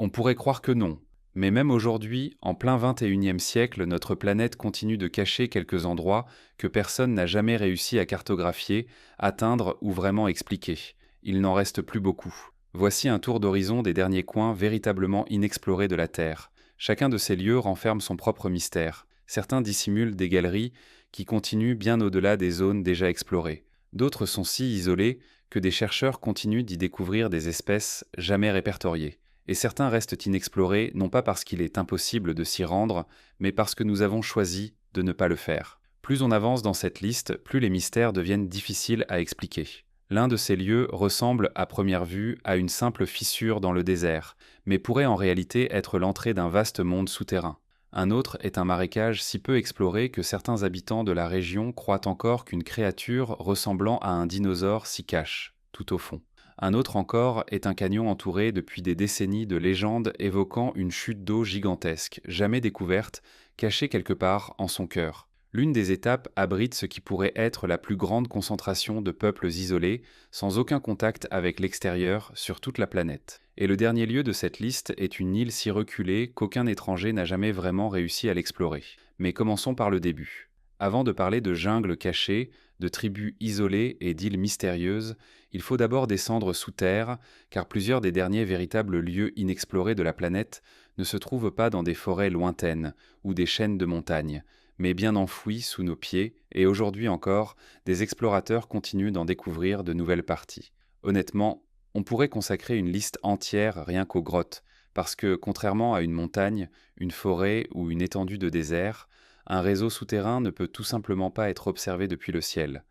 On pourrait croire que non, mais même aujourd'hui, en plein XXIe siècle, notre planète continue de cacher quelques endroits que personne n'a jamais réussi à cartographier, atteindre ou vraiment expliquer. Il n'en reste plus beaucoup. Voici un tour d'horizon des derniers coins véritablement inexplorés de la Terre. Chacun de ces lieux renferme son propre mystère. Certains dissimulent des galeries qui continuent bien au-delà des zones déjà explorées. D'autres sont si isolés que des chercheurs continuent d'y découvrir des espèces jamais répertoriées. Et certains restent inexplorés, non pas parce qu'il est impossible de s'y rendre, mais parce que nous avons choisi de ne pas le faire. Plus on avance dans cette liste, plus les mystères deviennent difficiles à expliquer. L'un de ces lieux ressemble, à première vue, à une simple fissure dans le désert, mais pourrait en réalité être l'entrée d'un vaste monde souterrain. Un autre est un marécage si peu exploré que certains habitants de la région croient encore qu'une créature ressemblant à un dinosaure s'y cache, tout au fond. Un autre encore est un canyon entouré depuis des décennies de légendes évoquant une chute d'eau gigantesque, jamais découverte, cachée quelque part en son cœur. L'une des étapes abrite ce qui pourrait être la plus grande concentration de peuples isolés, sans aucun contact avec l'extérieur sur toute la planète. Et le dernier lieu de cette liste est une île si reculée qu'aucun étranger n'a jamais vraiment réussi à l'explorer. Mais commençons par le début. Avant de parler de jungles cachées, de tribus isolées et d'îles mystérieuses, il faut d'abord descendre sous terre, car plusieurs des derniers véritables lieux inexplorés de la planète ne se trouvent pas dans des forêts lointaines ou des chaînes de montagnes, mais bien enfouis sous nos pieds, et aujourd'hui encore, des explorateurs continuent d'en découvrir de nouvelles parties. Honnêtement, on pourrait consacrer une liste entière rien qu'aux grottes, parce que, contrairement à une montagne, une forêt ou une étendue de désert, un réseau souterrain ne peut tout simplement pas être observé depuis le ciel.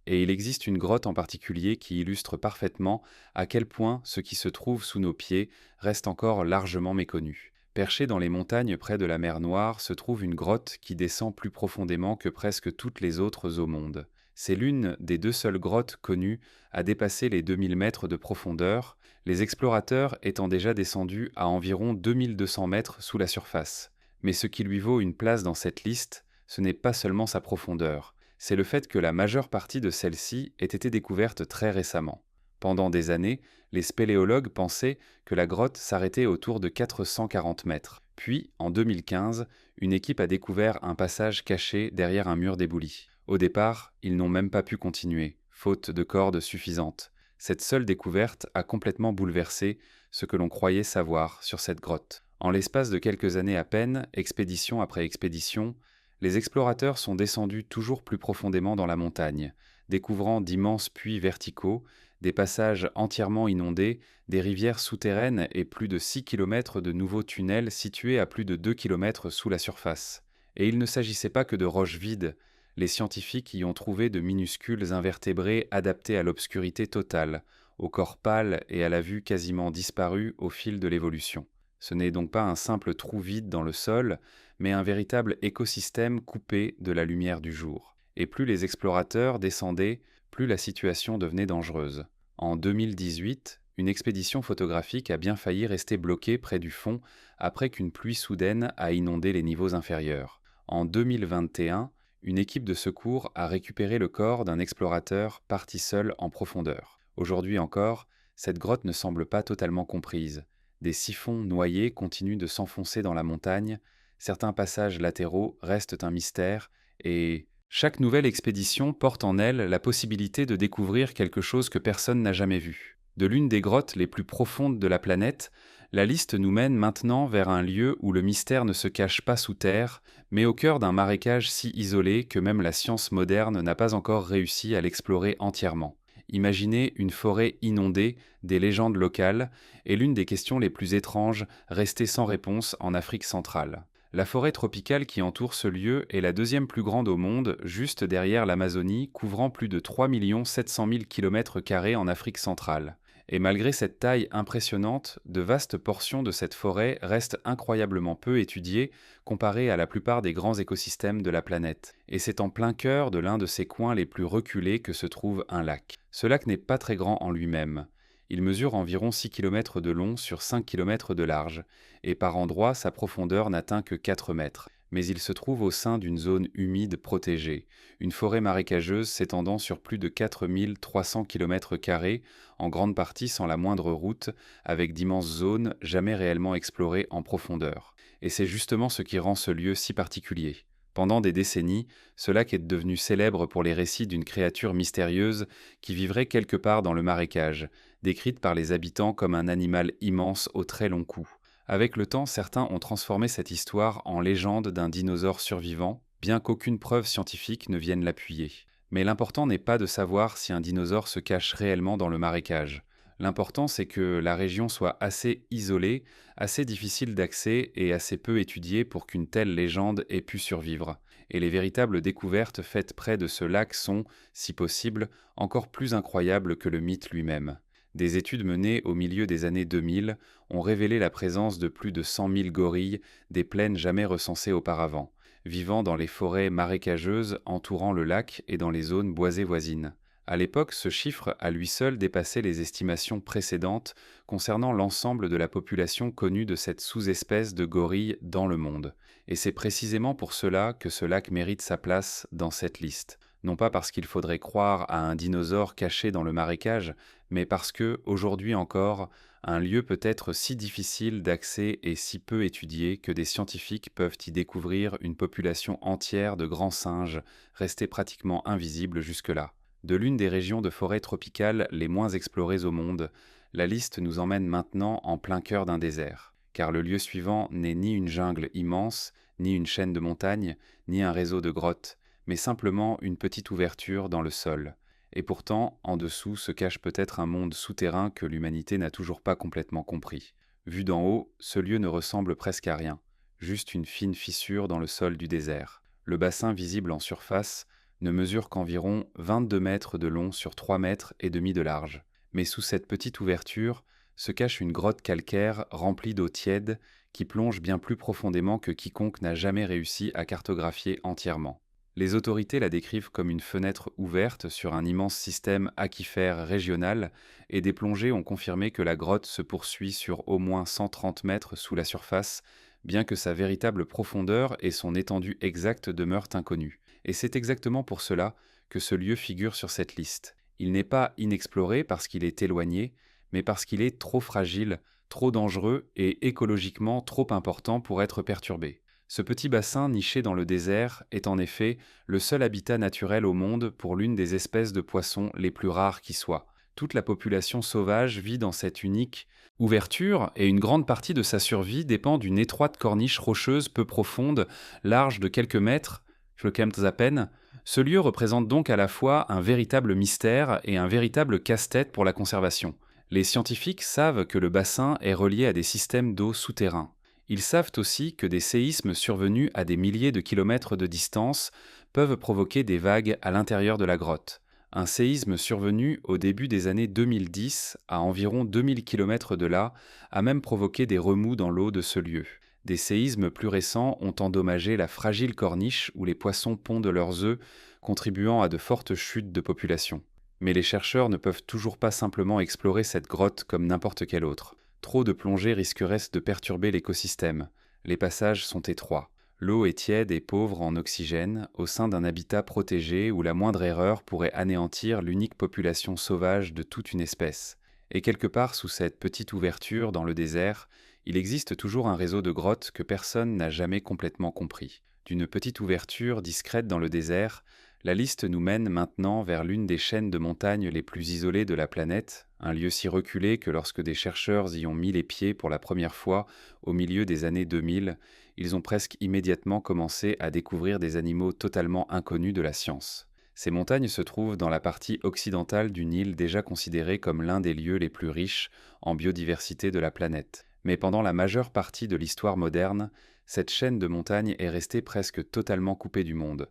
Et il existe une grotte en particulier qui illustre parfaitement à quel point ce qui se trouve sous nos pieds reste encore largement méconnu. Perchée dans les montagnes près de la mer Noire se trouve une grotte qui descend plus profondément que presque toutes les autres au monde. C'est l'une des deux seules grottes connues à dépasser les 2000 mètres de profondeur, les explorateurs étant déjà descendus à environ 2200 mètres sous la surface. Mais ce qui lui vaut une place dans cette liste, ce n'est pas seulement sa profondeur, c'est le fait que la majeure partie de celle-ci ait été découverte très récemment. Pendant des années, les spéléologues pensaient que la grotte s'arrêtait autour de 440 mètres. Puis, en 2015, une équipe a découvert un passage caché derrière un mur d'ébouli. Au départ, ils n'ont même pas pu continuer, faute de cordes suffisantes. Cette seule découverte a complètement bouleversé ce que l'on croyait savoir sur cette grotte. En l'espace de quelques années à peine, expédition après expédition, les explorateurs sont descendus toujours plus profondément dans la montagne, découvrant d'immenses puits verticaux, des passages entièrement inondés, des rivières souterraines et plus de 6 km de nouveaux tunnels situés à plus de 2 km sous la surface. Et il ne s'agissait pas que de roches vides, les scientifiques y ont trouvé de minuscules invertébrés adaptés à l'obscurité totale, au corps pâle et à la vue quasiment disparue au fil de l'évolution. Ce n'est donc pas un simple trou vide dans le sol, mais un véritable écosystème coupé de la lumière du jour. Et plus les explorateurs descendaient, plus la situation devenait dangereuse. En 2018, une expédition photographique a bien failli rester bloquée près du fond après qu'une pluie soudaine a inondé les niveaux inférieurs. En 2021, une équipe de secours a récupéré le corps d'un explorateur parti seul en profondeur. Aujourd'hui encore, cette grotte ne semble pas totalement comprise. Des siphons noyés continuent de s'enfoncer dans la montagne, certains passages latéraux restent un mystère, et chaque nouvelle expédition porte en elle la possibilité de découvrir quelque chose que personne n'a jamais vu. De l'une des grottes les plus profondes de la planète, la liste nous mène maintenant vers un lieu où le mystère ne se cache pas sous terre, mais au cœur d'un marécage si isolé que même la science moderne n'a pas encore réussi à l'explorer entièrement. Imaginez une forêt inondée, des légendes locales, et l'une des questions les plus étranges restées sans réponse en Afrique centrale. La forêt tropicale qui entoure ce lieu est la deuxième plus grande au monde, juste derrière l'Amazonie, couvrant plus de 3 700 000 km² en Afrique centrale. Et malgré cette taille impressionnante, de vastes portions de cette forêt restent incroyablement peu étudiées comparées à la plupart des grands écosystèmes de la planète. Et c'est en plein cœur de l'un de ces coins les plus reculés que se trouve un lac. Ce lac n'est pas très grand en lui-même. Il mesure environ 6 km de long sur 5 km de large, et par endroits sa profondeur n'atteint que 4 mètres. mais il se trouve au sein d'une zone humide protégée, une forêt marécageuse s'étendant sur plus de 4 300 km², en grande partie sans la moindre route, avec d'immenses zones jamais réellement explorées en profondeur. Et c'est justement ce qui rend ce lieu si particulier. Pendant des décennies, ce lac est devenu célèbre pour les récits d'une créature mystérieuse qui vivrait quelque part dans le marécage, décrite par les habitants comme un animal immense au très long cou. Avec le temps, certains ont transformé cette histoire en légende d'un dinosaure survivant, bien qu'aucune preuve scientifique ne vienne l'appuyer. Mais l'important n'est pas de savoir si un dinosaure se cache réellement dans le marécage. L'important, c'est que la région soit assez isolée, assez difficile d'accès et assez peu étudiée pour qu'une telle légende ait pu survivre. Et les véritables découvertes faites près de ce lac sont, si possible, encore plus incroyables que le mythe lui-même. Des études menées au milieu des années 2000 ont révélé la présence de plus de 100 000 gorilles des plaines jamais recensées auparavant, vivant dans les forêts marécageuses entourant le lac et dans les zones boisées voisines. À l'époque, ce chiffre à lui seul dépassait les estimations précédentes concernant l'ensemble de la population connue de cette sous-espèce de gorille dans le monde. Et c'est précisément pour cela que ce lac mérite sa place dans cette liste. Non pas parce qu'il faudrait croire à un dinosaure caché dans le marécage, mais parce que, aujourd'hui encore, un lieu peut être si difficile d'accès et si peu étudié que des scientifiques peuvent y découvrir une population entière de grands singes restés pratiquement invisibles jusque-là. De l'une des régions de forêt tropicale les moins explorées au monde, la liste nous emmène maintenant en plein cœur d'un désert. Car le lieu suivant n'est ni une jungle immense, ni une chaîne de montagnes, ni un réseau de grottes, mais simplement une petite ouverture dans le sol. Et pourtant, en dessous se cache peut-être un monde souterrain que l'humanité n'a toujours pas complètement compris. Vu d'en haut, ce lieu ne ressemble presque à rien, juste une fine fissure dans le sol du désert. Le bassin visible en surface ne mesure qu'environ 22 mètres de long sur 3 mètres et demi de large. Mais sous cette petite ouverture se cache une grotte calcaire remplie d'eau tiède qui plonge bien plus profondément que quiconque n'a jamais réussi à cartographier entièrement. Les autorités la décrivent comme une fenêtre ouverte sur un immense système aquifère régional et des plongées ont confirmé que la grotte se poursuit sur au moins 130 mètres sous la surface, bien que sa véritable profondeur et son étendue exacte demeurent inconnues. Et c'est exactement pour cela que ce lieu figure sur cette liste. Il n'est pas inexploré parce qu'il est éloigné, mais parce qu'il est trop fragile, trop dangereux et écologiquement trop important pour être perturbé. Ce petit bassin niché dans le désert est en effet le seul habitat naturel au monde pour l'une des espèces de poissons les plus rares qui soient. Toute la population sauvage vit dans cette unique ouverture et une grande partie de sa survie dépend d'une étroite corniche rocheuse peu profonde, large de quelques mètres, à peine. Ce lieu représente donc à la fois un véritable mystère et un véritable casse-tête pour la conservation. Les scientifiques savent que le bassin est relié à des systèmes d'eau souterrains. Ils savent aussi que des séismes survenus à des milliers de kilomètres de distance peuvent provoquer des vagues à l'intérieur de la grotte. Un séisme survenu au début des années 2010, à environ 2000 km de là, a même provoqué des remous dans l'eau de ce lieu. Des séismes plus récents ont endommagé la fragile corniche où les poissons pondent leurs œufs, contribuant à de fortes chutes de population. Mais les chercheurs ne peuvent toujours pas simplement explorer cette grotte comme n'importe quelle autre. Trop de plongées risqueraient de perturber l'écosystème. Les passages sont étroits. L'eau est tiède et pauvre en oxygène, au sein d'un habitat protégé où la moindre erreur pourrait anéantir l'unique population sauvage de toute une espèce. Et quelque part sous cette petite ouverture dans le désert, il existe toujours un réseau de grottes que personne n'a jamais complètement compris. D'une petite ouverture discrète dans le désert, la liste nous mène maintenant vers l'une des chaînes de montagnes les plus isolées de la planète, un lieu si reculé que lorsque des chercheurs y ont mis les pieds pour la première fois au milieu des années 2000, ils ont presque immédiatement commencé à découvrir des animaux totalement inconnus de la science. Ces montagnes se trouvent dans la partie occidentale d'une île déjà considérée comme l'un des lieux les plus riches en biodiversité de la planète. Mais pendant la majeure partie de l'histoire moderne, cette chaîne de montagnes est restée presque totalement coupée du monde.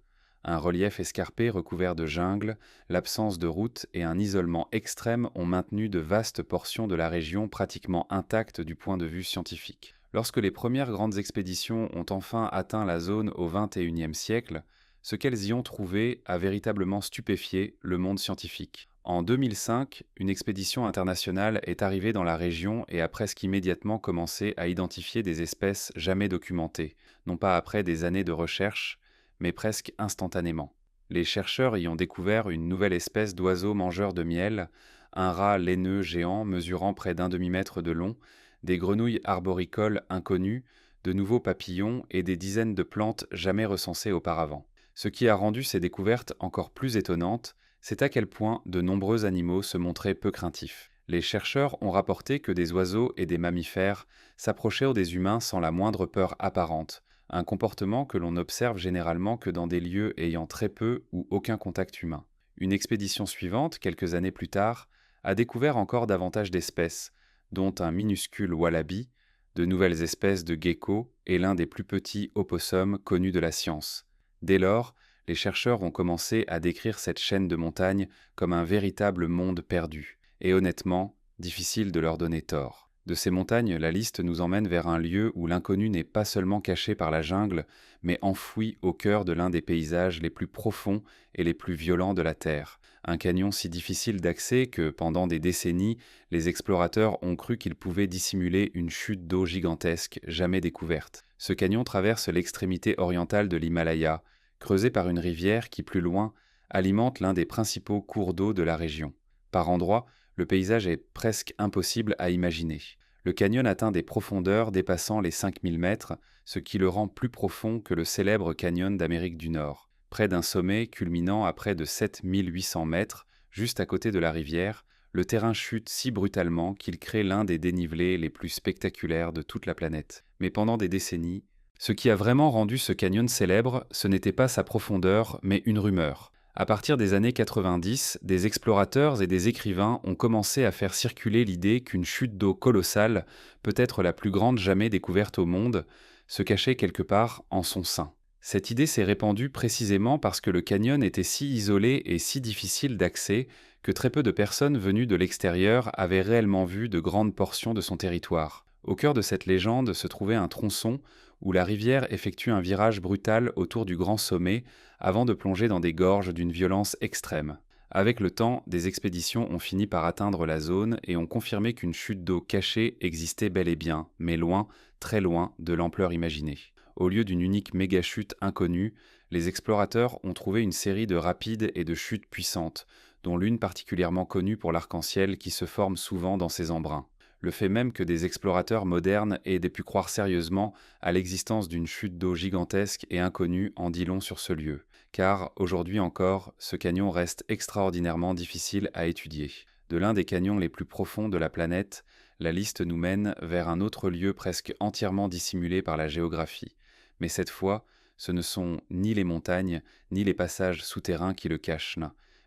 Un relief escarpé recouvert de jungle, l'absence de routes et un isolement extrême ont maintenu de vastes portions de la région pratiquement intactes du point de vue scientifique. Lorsque les premières grandes expéditions ont enfin atteint la zone au XXIe siècle, ce qu'elles y ont trouvé a véritablement stupéfié le monde scientifique. En 2005, une expédition internationale est arrivée dans la région et a presque immédiatement commencé à identifier des espèces jamais documentées, non pas après des années de recherche, mais presque instantanément. Les chercheurs y ont découvert une nouvelle espèce d'oiseau mangeur de miel, un rat laineux géant mesurant près d'un demi-mètre de long, des grenouilles arboricoles inconnues, de nouveaux papillons et des dizaines de plantes jamais recensées auparavant. Ce qui a rendu ces découvertes encore plus étonnantes, c'est à quel point de nombreux animaux se montraient peu craintifs. Les chercheurs ont rapporté que des oiseaux et des mammifères s'approchaient des humains sans la moindre peur apparente, un comportement que l'on n'observe généralement que dans des lieux ayant très peu ou aucun contact humain. Une expédition suivante, quelques années plus tard, a découvert encore davantage d'espèces, dont un minuscule wallaby, de nouvelles espèces de geckos et l'un des plus petits opossums connus de la science. Dès lors, les chercheurs ont commencé à décrire cette chaîne de montagnes comme un véritable monde perdu. Et honnêtement, difficile de leur donner tort. De ces montagnes, la liste nous emmène vers un lieu où l'inconnu n'est pas seulement caché par la jungle, mais enfoui au cœur de l'un des paysages les plus profonds et les plus violents de la Terre. Un canyon si difficile d'accès que, pendant des décennies, les explorateurs ont cru qu'il pouvait dissimuler une chute d'eau gigantesque jamais découverte. Ce canyon traverse l'extrémité orientale de l'Himalaya, creusé par une rivière qui, plus loin, alimente l'un des principaux cours d'eau de la région. Par endroits, le paysage est presque impossible à imaginer. Le canyon atteint des profondeurs dépassant les 5000 mètres, ce qui le rend plus profond que le célèbre canyon d'Amérique du Nord. Près d'un sommet culminant à près de 7800 mètres, juste à côté de la rivière, le terrain chute si brutalement qu'il crée l'un des dénivelés les plus spectaculaires de toute la planète. Mais pendant des décennies, ce qui a vraiment rendu ce canyon célèbre, ce n'était pas sa profondeur, mais une rumeur. À partir des années 90, des explorateurs et des écrivains ont commencé à faire circuler l'idée qu'une chute d'eau colossale, peut-être la plus grande jamais découverte au monde, se cachait quelque part en son sein. Cette idée s'est répandue précisément parce que le canyon était si isolé et si difficile d'accès que très peu de personnes venues de l'extérieur avaient réellement vu de grandes portions de son territoire. Au cœur de cette légende se trouvait un tronçon où la rivière effectue un virage brutal autour du grand sommet avant de plonger dans des gorges d'une violence extrême. Avec le temps, des expéditions ont fini par atteindre la zone et ont confirmé qu'une chute d'eau cachée existait bel et bien, mais loin, très loin de l'ampleur imaginée. Au lieu d'une unique méga-chute inconnue, les explorateurs ont trouvé une série de rapides et de chutes puissantes, dont l'une particulièrement connue pour l'arc-en-ciel qui se forme souvent dans ces embruns. Le fait même que des explorateurs modernes aient pu croire sérieusement à l'existence d'une chute d'eau gigantesque et inconnue en dit long sur ce lieu, car, aujourd'hui encore, ce canyon reste extraordinairement difficile à étudier. De l'un des canyons les plus profonds de la planète, la liste nous mène vers un autre lieu presque entièrement dissimulé par la géographie. Mais cette fois, ce ne sont ni les montagnes, ni les passages souterrains qui le cachent,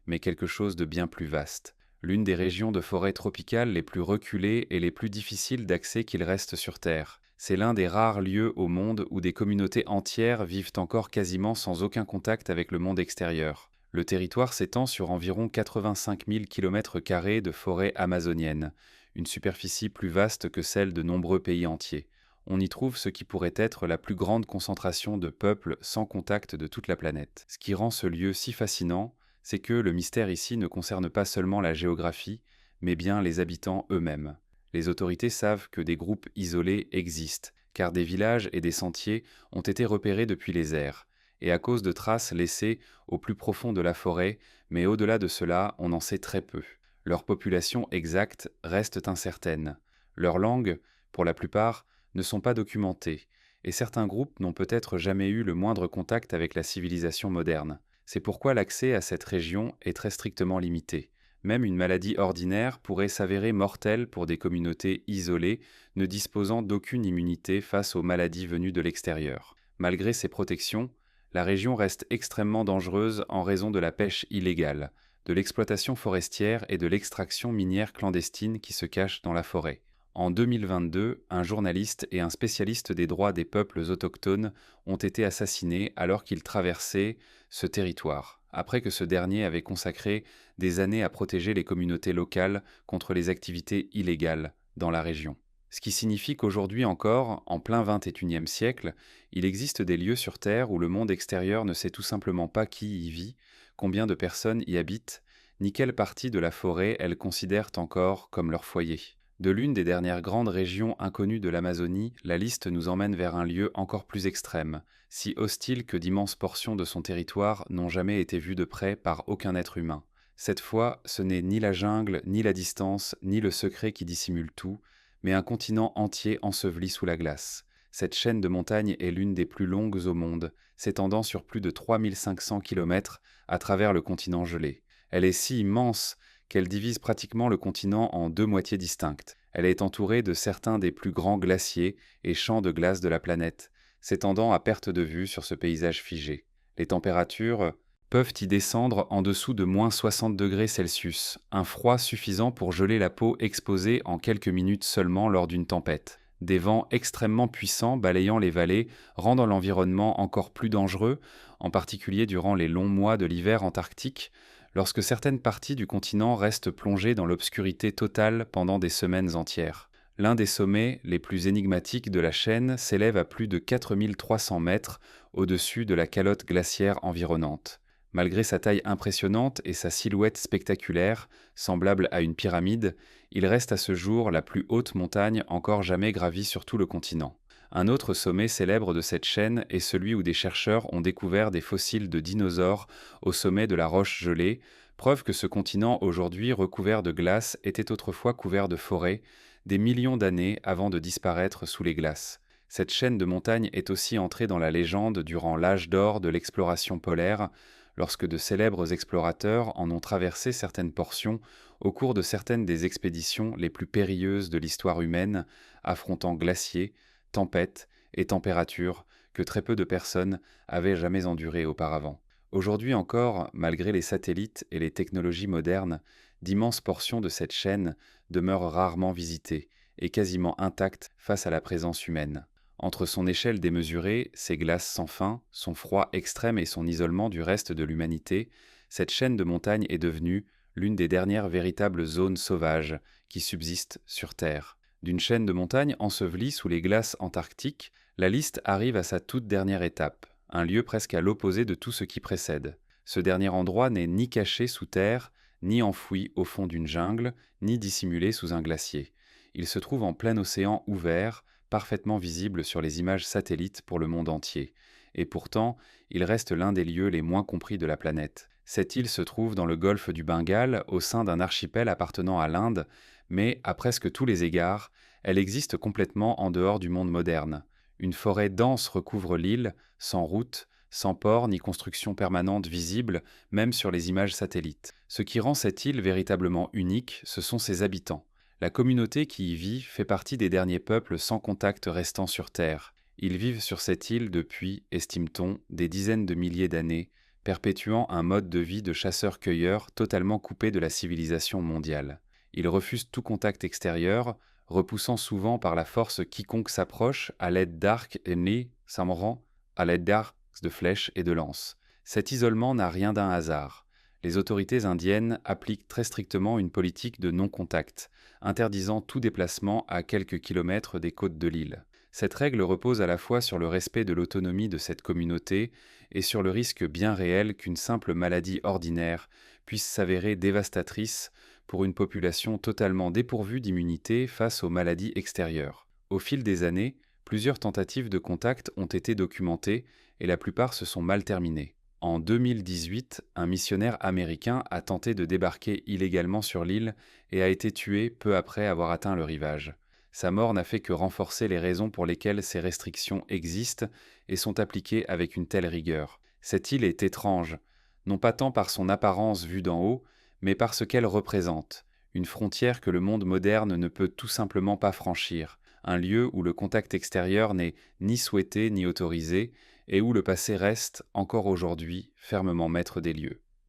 mais quelque chose de bien plus vaste. L'une des régions de forêt tropicale les plus reculées et les plus difficiles d'accès qu'il reste sur Terre. C'est l'un des rares lieux au monde où des communautés entières vivent encore quasiment sans aucun contact avec le monde extérieur. Le territoire s'étend sur environ 85 000 km² de forêt amazonienne, une superficie plus vaste que celle de nombreux pays entiers. On y trouve ce qui pourrait être la plus grande concentration de peuples sans contact de toute la planète. Ce qui rend ce lieu si fascinant, c'est que le mystère ici ne concerne pas seulement la géographie, mais bien les habitants eux-mêmes. Les autorités savent que des groupes isolés existent, car des villages et des sentiers ont été repérés depuis les ères, et à cause de traces laissées au plus profond de la forêt, mais au-delà de cela, on en sait très peu. Leur population exacte reste incertaine. Leurs langues, pour la plupart, ne sont pas documentées, et certains groupes n'ont peut-être jamais eu le moindre contact avec la civilisation moderne. C'est pourquoi l'accès à cette région est très strictement limité. Même une maladie ordinaire pourrait s'avérer mortelle pour des communautés isolées, ne disposant d'aucune immunité face aux maladies venues de l'extérieur. Malgré ces protections, la région reste extrêmement dangereuse en raison de la pêche illégale, de l'exploitation forestière et de l'extraction minière clandestine qui se cache dans la forêt. En 2022, un journaliste et un spécialiste des droits des peuples autochtones ont été assassinés alors qu'ils traversaient ce territoire, après que ce dernier avait consacré des années à protéger les communautés locales contre les activités illégales dans la région. Ce qui signifie qu'aujourd'hui encore, en plein XXIe siècle, il existe des lieux sur Terre où le monde extérieur ne sait tout simplement pas qui y vit, combien de personnes y habitent, ni quelle partie de la forêt elles considèrent encore comme leur foyer. De l'une des dernières grandes régions inconnues de l'Amazonie, la liste nous emmène vers un lieu encore plus extrême, si hostile que d'immenses portions de son territoire n'ont jamais été vues de près par aucun être humain. Cette fois, ce n'est ni la jungle, ni la distance, ni le secret qui dissimule tout, mais un continent entier enseveli sous la glace. Cette chaîne de montagnes est l'une des plus longues au monde, s'étendant sur plus de 3500 kilomètres à travers le continent gelé. Elle est si immense qu'elle divise pratiquement le continent en deux moitiés distinctes. Elle est entourée de certains des plus grands glaciers et champs de glace de la planète, s'étendant à perte de vue sur ce paysage figé. Les températures peuvent y descendre en dessous de moins 60 degrés Celsius, un froid suffisant pour geler la peau exposée en quelques minutes seulement lors d'une tempête. Des vents extrêmement puissants balayant les vallées rendant l'environnement encore plus dangereux, en particulier durant les longs mois de l'hiver antarctique, lorsque certaines parties du continent restent plongées dans l'obscurité totale pendant des semaines entières. L'un des sommets les plus énigmatiques de la chaîne s'élève à plus de 4300 mètres au-dessus de la calotte glaciaire environnante. Malgré sa taille impressionnante et sa silhouette spectaculaire, semblable à une pyramide, il reste à ce jour la plus haute montagne encore jamais gravie sur tout le continent. Un autre sommet célèbre de cette chaîne est celui où des chercheurs ont découvert des fossiles de dinosaures au sommet de la roche gelée, preuve que ce continent aujourd'hui recouvert de glace était autrefois couvert de forêts, des millions d'années avant de disparaître sous les glaces. Cette chaîne de montagnes est aussi entrée dans la légende durant l'âge d'or de l'exploration polaire, lorsque de célèbres explorateurs en ont traversé certaines portions au cours de certaines des expéditions les plus périlleuses de l'histoire humaine, affrontant glaciers, tempêtes et températures que très peu de personnes avaient jamais endurées auparavant. Aujourd'hui encore, malgré les satellites et les technologies modernes, d'immenses portions de cette chaîne demeurent rarement visitées et quasiment intactes face à la présence humaine. Entre son échelle démesurée, ses glaces sans fin, son froid extrême et son isolement du reste de l'humanité, cette chaîne de montagnes est devenue l'une des dernières véritables zones sauvages qui subsistent sur Terre. D'une chaîne de montagnes ensevelie sous les glaces antarctiques, la liste arrive à sa toute dernière étape, un lieu presque à l'opposé de tout ce qui précède. Ce dernier endroit n'est ni caché sous terre, ni enfoui au fond d'une jungle, ni dissimulé sous un glacier. Il se trouve en plein océan ouvert, parfaitement visible sur les images satellites pour le monde entier. Et pourtant, il reste l'un des lieux les moins compris de la planète. Cette île se trouve dans le golfe du Bengale, au sein d'un archipel appartenant à l'Inde, mais, à presque tous les égards, elle existe complètement en dehors du monde moderne. Une forêt dense recouvre l'île, sans route, sans port ni construction permanente visible, même sur les images satellites. Ce qui rend cette île véritablement unique, ce sont ses habitants. La communauté qui y vit fait partie des derniers peuples sans contact restant sur Terre. Ils vivent sur cette île depuis, estime-t-on, des dizaines de milliers d'années, perpétuant un mode de vie de chasseurs-cueilleurs totalement coupé de la civilisation mondiale. Ils refusent tout contact extérieur, repoussant souvent par la force quiconque s'approche à l'aide d'arcs et samran, à l'aide d'arcs, de flèches et de lances. Cet isolement n'a rien d'un hasard. Les autorités indiennes appliquent très strictement une politique de non-contact, interdisant tout déplacement à quelques kilomètres des côtes de l'île. Cette règle repose à la fois sur le respect de l'autonomie de cette communauté et sur le risque bien réel qu'une simple maladie ordinaire puisse s'avérer dévastatrice pour une population totalement dépourvue d'immunité face aux maladies extérieures. Au fil des années, plusieurs tentatives de contact ont été documentées et la plupart se sont mal terminées. En 2018, un missionnaire américain a tenté de débarquer illégalement sur l'île et a été tué peu après avoir atteint le rivage. Sa mort n'a fait que renforcer les raisons pour lesquelles ces restrictions existent et sont appliquées avec une telle rigueur. Cette île est étrange, non pas tant par son apparence vue d'en haut, mais par ce qu'elle représente, une frontière que le monde moderne ne peut tout simplement pas franchir, un lieu où le contact extérieur n'est ni souhaité ni autorisé, et où le passé reste, encore aujourd'hui, fermement maître des lieux.